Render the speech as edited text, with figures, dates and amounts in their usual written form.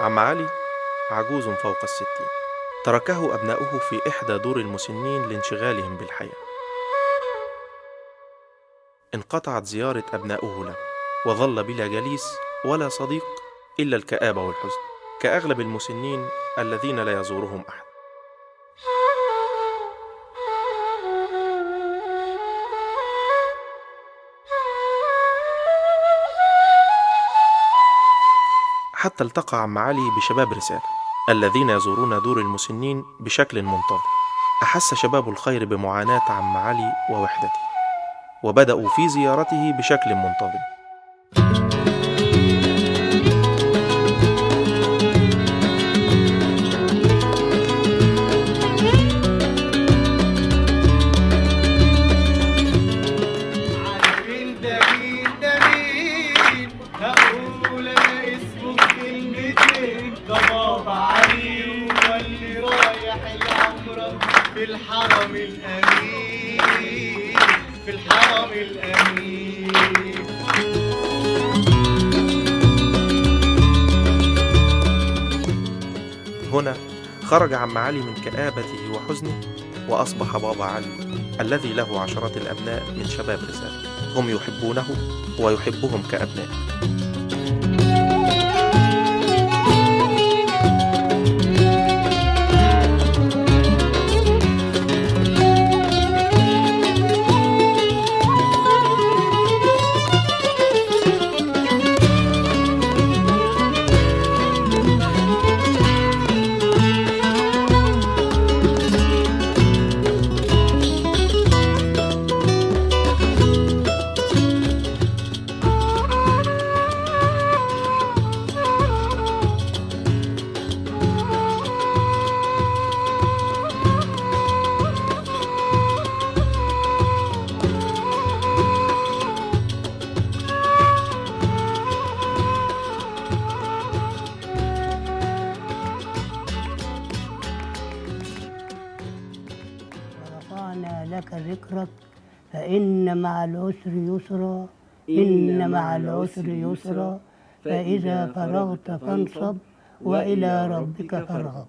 عم علي عجوز فوق 60، تركه أبناؤه في إحدى دور المسنين لانشغالهم بالحياة. انقطعت زيارة أبناؤه له، وظل بلا جليس ولا صديق إلا الكآبة والحزن، كأغلب المسنين الذين لا يزورهم أحد. حتى التقى عم علي بشباب رسالة الذين يزورون دور المسنين بشكل منتظم. أحس شباب الخير بمعاناة عم علي ووحدته، وبدأوا في زيارته بشكل منتظم. عارفين ده مين هقول انا اسمه بكلمتين، ده بابا علي واللي رايح العمرة في الحرم الأمين، في الحرم الأمين. هنا خرج عم علي من كآبته وحزنه، وأصبح بابا علي الذي له عشرات الأبناء من شباب رسالة، هم يحبونه ويحبهم كأبناء. ورفعنا لك ذكرك فإن مع العسر يسرا، إن مع العسر يسرا، فإذا فرغت فانصب وإلى ربك فارغب.